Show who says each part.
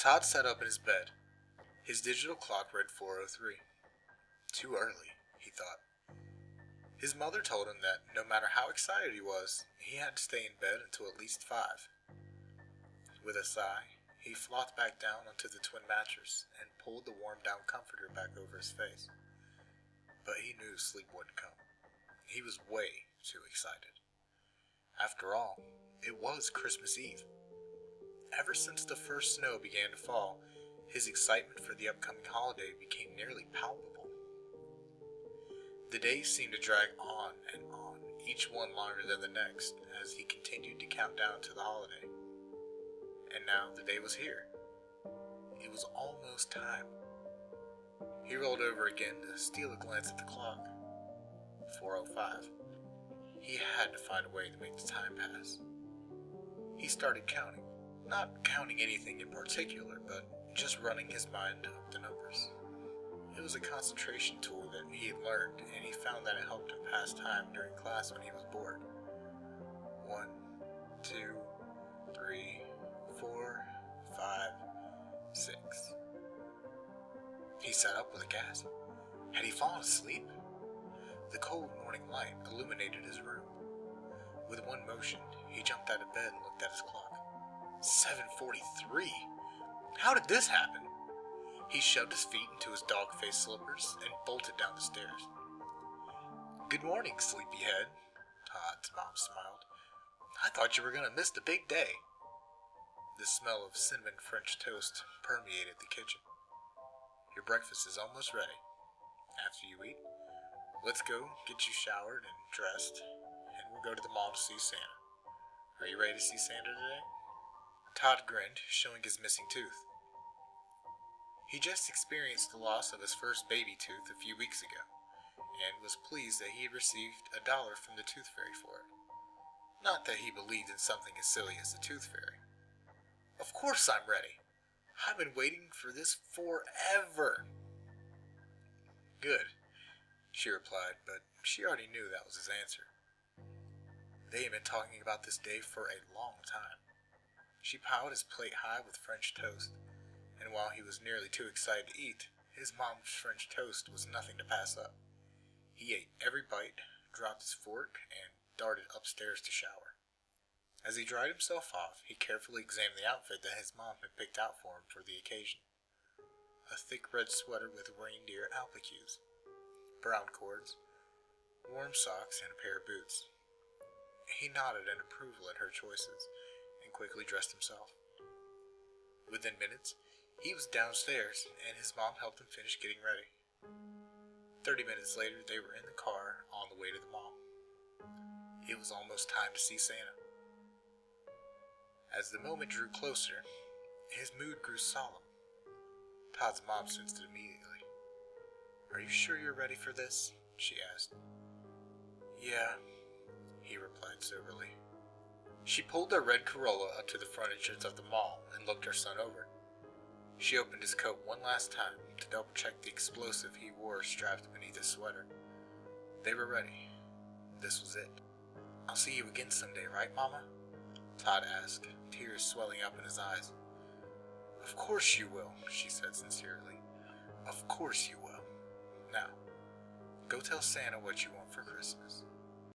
Speaker 1: Todd sat up in his bed. His digital clock read 4:03. Too early, he thought. His mother told him that no matter how excited he was, he had to stay in bed until at least 5. With a sigh, he flopped back down onto the twin mattress and pulled the warm-down comforter back over his face. But he knew sleep wouldn't come. He was way too excited. After all, it was Christmas Eve. Ever since the first snow began to fall, his excitement for the upcoming holiday became nearly palpable. The days seemed to drag on and on, each one longer than the next, as he continued to count down to the holiday. And now the day was here. It was almost time. He rolled over again to steal a glance at the clock. 4:05. He had to find a way to make the time pass. He started counting. Not counting anything in particular, but just running his mind up the numbers. It was a concentration tool that he had learned, and he found that it helped him pass time during class when he was bored. 1, 2, 3, 4, 5, 6. He sat up with a gasp. Had he fallen asleep? The cold morning light illuminated his room. With one motion, he jumped out of bed and looked at his clock. 7:43? How did this happen? He shoved his feet into his dog-faced slippers and bolted down the stairs. Good morning, sleepyhead, Todd's mom smiled. I thought you were going to miss the big day. The smell of cinnamon French toast permeated the kitchen. Your breakfast is almost ready. After you eat, let's go get you showered and dressed, and we'll go to the mall to see Santa. Are you ready to see Santa today? Todd grinned, showing his missing tooth. He just experienced the loss of his first baby tooth a few weeks ago, and was pleased that he had received $1 from the tooth fairy for it. Not that he believed in something as silly as the tooth fairy. Of course I'm ready. I've been waiting for this forever. Good, she replied, but she already knew that was his answer. They had been talking about this day for a long time. She piled his plate high with French toast, and while he was nearly too excited to eat, his mom's French toast was nothing to pass up. He ate every bite, dropped his fork, and darted upstairs to shower. As he dried himself off, he carefully examined the outfit that his mom had picked out for him for the occasion. A thick red sweater with reindeer appliques, brown cords, warm socks, and a pair of boots. He nodded in approval at her choices, and quickly dressed himself. Within minutes, he was downstairs, and his mom helped him finish getting ready. 30 minutes later, they were in the car on the way to the mall. It was almost time to see Santa. As the moment drew closer, his mood grew solemn. Todd's mom sensed it immediately. Are you sure you're ready for this? She asked. Yeah, he replied soberly. She pulled their red Corolla up to the front entrance of the mall and looked her son over. She opened his coat one last time to double-check the explosive he wore strapped beneath his sweater. They were ready. This was it. I'll see you again someday, right, Mama? Todd asked, tears swelling up in his eyes. Of course you will, she said sincerely. Of course you will. Now, go tell Santa what you want for Christmas.